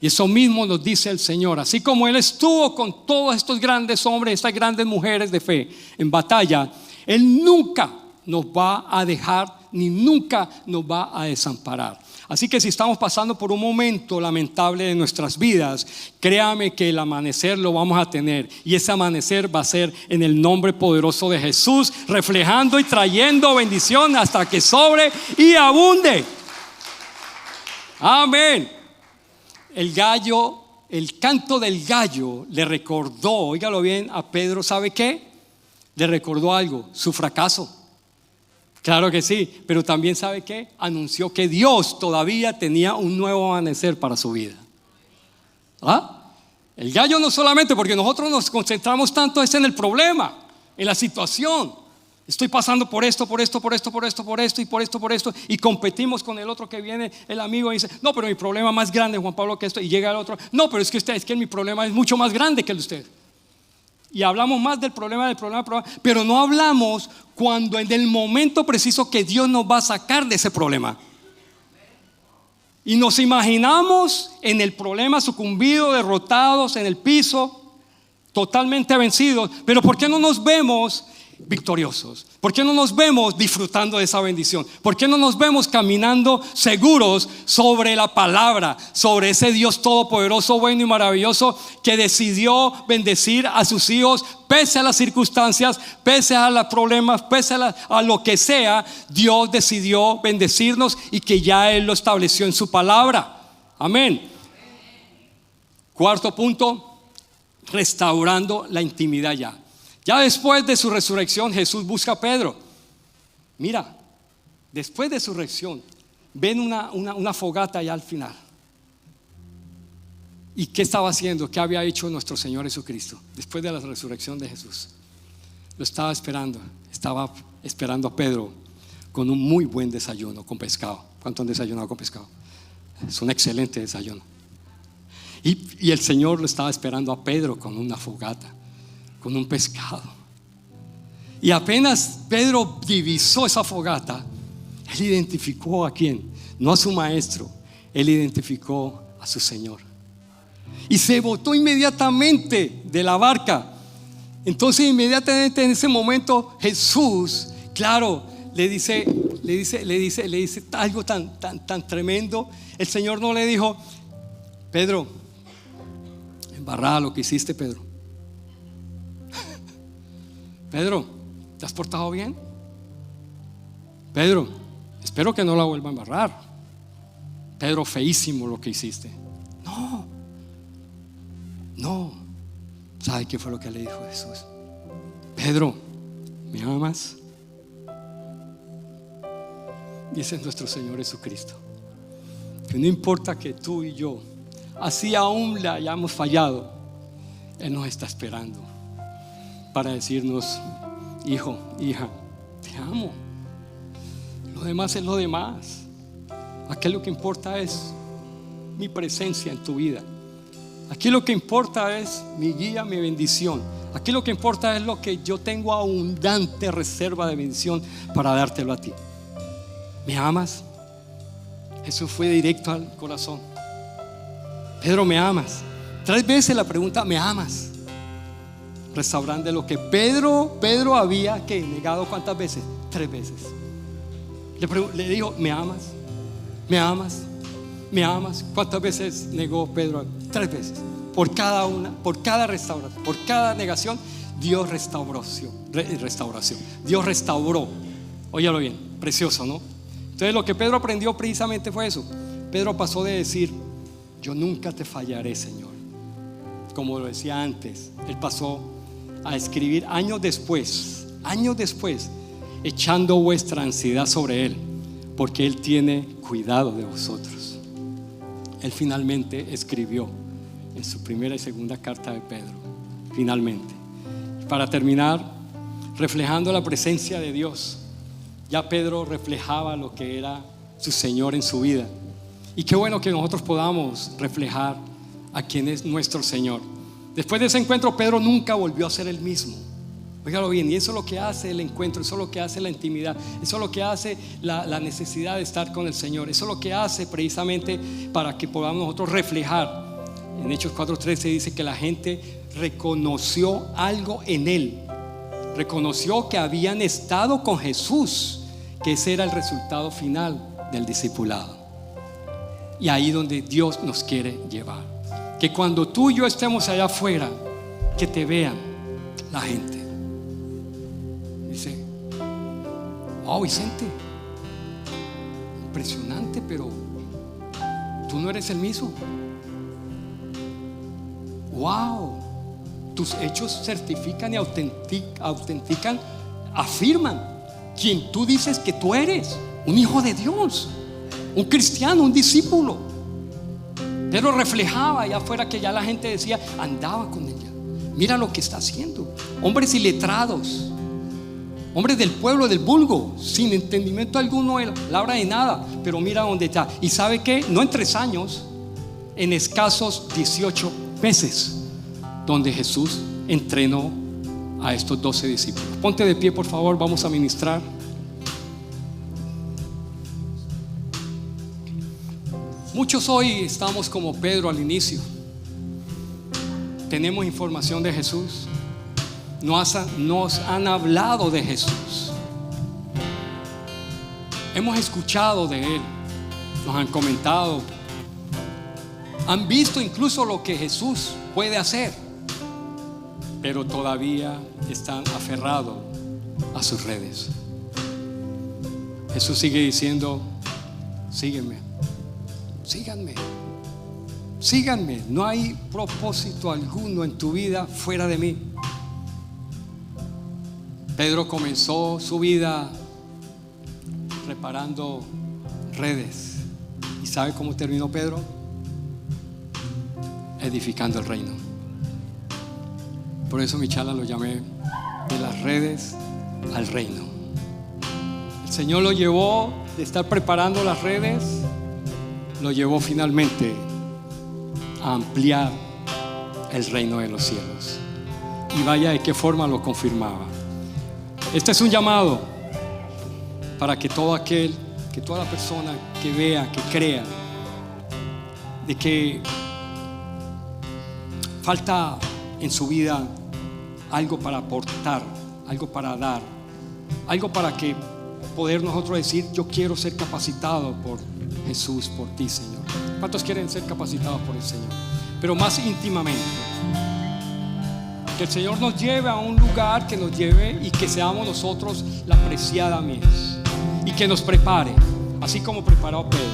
Y eso mismo nos dice el Señor. Así como Él estuvo con todos estos grandes hombres, estas grandes mujeres de fe en batalla, Él nunca nos va a dejar ni nunca nos va a desamparar. Así que si estamos pasando por un momento lamentable de nuestras vidas, créame que el amanecer lo vamos a tener, y ese amanecer va a ser en el nombre poderoso de Jesús, reflejando y trayendo bendición hasta que sobre y abunde. Amén. El canto del gallo le recordó, óigalo bien, a Pedro, ¿sabe qué? Le recordó algo: su fracaso. Claro que sí, pero también ¿sabe qué? Anunció que Dios todavía tenía un nuevo amanecer para su vida. ¿Ah? El gallo no solamente porque nosotros nos concentramos tanto es en el problema, en la situación. Estoy pasando por esto y competimos con el otro que viene, el amigo, y dice, no, pero mi problema es más grande, Juan Pablo, que esto. Y llega el otro, no, pero es que mi problema es mucho más grande que el de usted. Y hablamos más del problema, pero no hablamos cuando en el momento preciso que Dios nos va a sacar de ese problema. Y nos imaginamos en el problema sucumbidos, derrotados, en el piso, totalmente vencidos. Pero ¿por qué no nos vemos victoriosos? ¿Por qué no nos vemos disfrutando de esa bendición? ¿Por qué no nos vemos caminando seguros sobre la palabra, sobre ese Dios todopoderoso, bueno y maravilloso que decidió bendecir a sus hijos pese a las circunstancias, pese a los problemas, pese a lo que sea? Dios decidió bendecirnos y que ya Él lo estableció en su palabra. Amén. Cuarto punto, restaurando la intimidad ya. Ya después de su resurrección, Jesús busca a Pedro. Mira, después de su resurrección, ven una fogata allá al final. ¿Y qué estaba haciendo? ¿Qué había hecho nuestro Señor Jesucristo después de la resurrección de Jesús? Lo estaba esperando a Pedro con un muy buen desayuno con pescado. ¿Cuánto han desayunado con pescado? Es un excelente desayuno. Y el Señor lo estaba esperando a Pedro con una fogata, con un pescado. Y apenas Pedro divisó esa fogata, él identificó a quién, no a su maestro, él identificó a su Señor. Y se botó inmediatamente de la barca. Entonces inmediatamente en ese momento Jesús, claro, le dice algo tan tremendo. El Señor no le dijo, Pedro, embarrada lo que hiciste, Pedro. Pedro, ¿te has portado bien? Pedro, espero que no la vuelva a embarrar. Pedro, feísimo lo que hiciste. No. ¿Sabe qué fue lo que le dijo Jesús? Pedro, ¿me amas? Y ese es nuestro Señor Jesucristo, que no importa que tú y yo, así aún le hayamos fallado, Él nos está esperando para decirnos, hijo, hija, te amo. Lo demás es lo demás. Aquí lo que importa es mi presencia en tu vida. Aquí lo que importa es mi guía, mi bendición. Aquí lo que importa es lo que yo tengo abundante reserva de bendición para dártelo a ti. ¿Me amas? Eso fue directo al corazón. Pedro, ¿me amas? 3 veces la pregunta, ¿me amas? Restaurante lo que Pedro había que negado, ¿cuántas veces? 3 veces. Le dijo, ¿me amas? ¿Me amas? ¿Me amas? ¿Cuántas veces negó Pedro? 3 veces. Por cada restauración, por cada negación, Dios restauración. Dios restauró. Óyalo bien, precioso, ¿no? Entonces lo que Pedro aprendió precisamente fue eso. Pedro pasó de decir, yo nunca te fallaré, Señor, como lo decía antes. Él pasó a escribir años después, echando vuestra ansiedad sobre Él, porque Él tiene cuidado de vosotros. Él finalmente escribió en su primera y segunda carta de Pedro, finalmente. Para terminar, reflejando la presencia de Dios, ya Pedro reflejaba lo que era su Señor en su vida. Y qué bueno que nosotros podamos reflejar a quien es nuestro Señor. Después de ese encuentro, Pedro nunca volvió a ser el mismo. Óigalo bien, y eso es lo que hace el encuentro, eso es lo que hace la intimidad, eso es lo que hace la necesidad de estar con el Señor, eso es lo que hace precisamente para que podamos nosotros reflejar. En Hechos 4:13 dice que la gente reconoció algo en Él, reconoció que habían estado con Jesús, que ese era el resultado final del discipulado. Y ahí donde Dios nos quiere llevar, que cuando tú y yo estemos allá afuera, que te vean la gente. Dice, wow, Vicente, impresionante, pero tú no eres el mismo. Wow, tus hechos certifican y autentican, afirman quien tú dices que tú eres, un hijo de Dios, un cristiano, un discípulo. Pero reflejaba allá afuera que ya la gente decía, andaba con ella. Mira lo que está haciendo. Hombres iletrados, hombres del pueblo, del vulgo, sin entendimiento alguno de la palabra de nada. Pero mira dónde está. ¿Y sabe qué? No en 3 años, en escasos 18 meses, donde Jesús entrenó a estos 12 discípulos. Ponte de pie, por favor, vamos a ministrar. Muchos hoy estamos como Pedro al inicio. Tenemos información de Jesús, nos han hablado de Jesús, hemos escuchado de Él, nos han comentado, han visto incluso lo que Jesús puede hacer, pero todavía están aferrados a sus redes. Jesús sigue diciendo: sígueme, síganme, síganme. No hay propósito alguno en tu vida fuera de mí. Pedro comenzó su vida reparando redes. ¿Y sabe cómo terminó Pedro? Edificando el reino. Por eso mi charla lo llamé de las redes al reino. El Señor lo llevó de estar preparando las redes, lo llevó finalmente a ampliar el reino de los cielos. Y vaya de qué forma lo confirmaba. Este es un llamado para que todo aquel, que toda la persona que vea, que crea de que falta en su vida algo para aportar, algo para dar, algo para que poder nosotros decir: yo quiero ser capacitado por Jesús, por ti, Señor. ¿Cuántos quieren ser capacitados por el Señor? Pero más íntimamente, que el Señor nos lleve a un lugar, que nos lleve y que seamos nosotros la preciada mies, y que nos prepare, así como preparó a Pedro,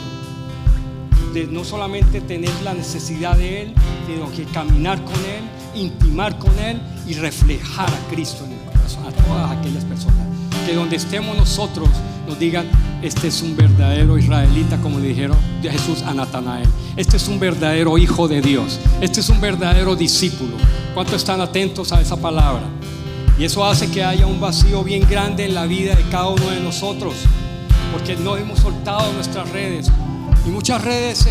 de no solamente tener la necesidad de Él, sino que caminar con Él, intimar con Él y reflejar a Cristo en el corazón, a todas aquellas personas, que donde estemos nosotros nos digan: este es un verdadero israelita, como le dijeron de Jesús a Natanael. Este es un verdadero hijo de Dios. Este es un verdadero discípulo. ¿Cuántos están atentos a esa palabra? Y eso hace que haya un vacío bien grande en la vida de cada uno de nosotros, porque no hemos soltado nuestras redes. Y muchas redes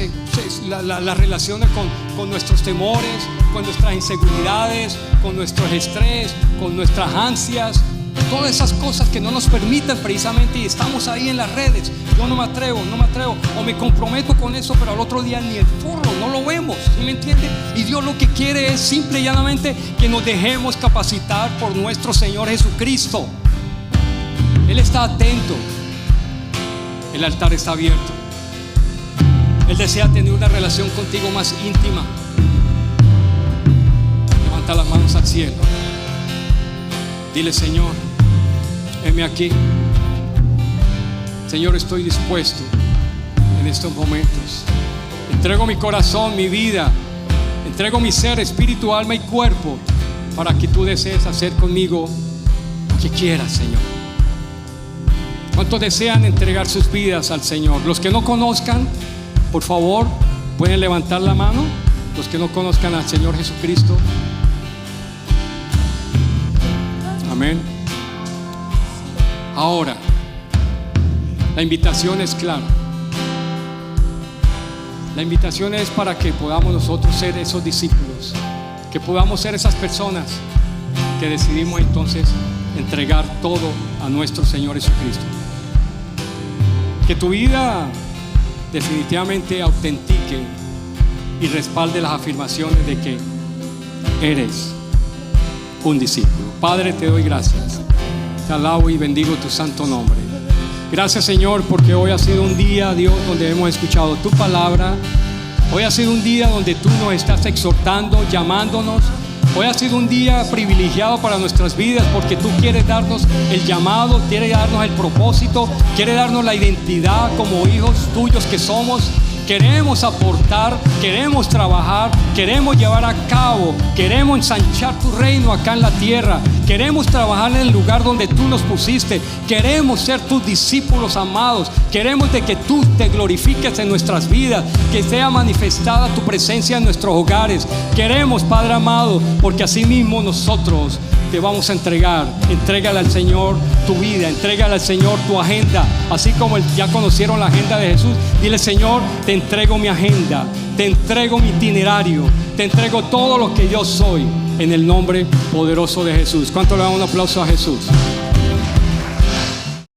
las relacionan con nuestros temores, con nuestras inseguridades, con nuestros estrés, con nuestras ansias, todas esas cosas que no nos permiten precisamente, y estamos ahí en las redes. Yo no me atrevo, o me comprometo con eso, pero al otro día ni el forro, no lo vemos, ¿sí me entiende? Y Dios lo que quiere es simple y llanamente que nos dejemos capacitar por nuestro Señor Jesucristo. Él está atento, el altar está abierto. Él desea tener una relación contigo más íntima. Levanta las manos al cielo. Dile: Señor, heme aquí. Señor, estoy dispuesto en estos momentos. Entrego mi corazón, mi vida. Entrego mi ser, espíritu, alma y cuerpo, para que tú desees hacer conmigo lo que quieras, Señor. ¿Cuántos desean entregar sus vidas al Señor? Los que no conozcan, por favor, pueden levantar la mano. Los que no conozcan al Señor Jesucristo. Amén. Ahora, la invitación es clara. La invitación es para que podamos nosotros ser esos discípulos, que podamos ser esas personas que decidimos entonces entregar todo a nuestro Señor Jesucristo. Que tu vida definitivamente autentique y respalde las afirmaciones de que eres un discípulo. Padre, te doy gracias, te alabo y bendigo tu santo nombre. Gracias, Señor, porque hoy ha sido un día, Dios, donde hemos escuchado tu palabra. Hoy ha sido un día donde tú nos estás exhortando, llamándonos. Hoy ha sido un día privilegiado para nuestras vidas, porque tú quieres darnos el llamado, quieres darnos el propósito, quieres darnos la identidad como hijos tuyos que somos. queremos aportar, queremos trabajar, queremos llevar a cabo, queremos ensanchar tu reino acá en la tierra, queremos trabajar en el lugar donde tú nos pusiste, queremos ser tus discípulos amados, queremos de que tú te glorifiques en nuestras vidas, que sea manifestada tu presencia en nuestros hogares. Queremos, Padre amado, porque así mismo nosotros te vamos a entregar. Entrégale al Señor tu vida, entrégale al Señor tu agenda, así como ya conocieron la agenda de Jesús. Dile: Señor, te entrego mi agenda, te entrego mi itinerario, te entrego todo lo que yo soy, en el nombre poderoso de Jesús. ¿Cuánto le damos un aplauso a Jesús?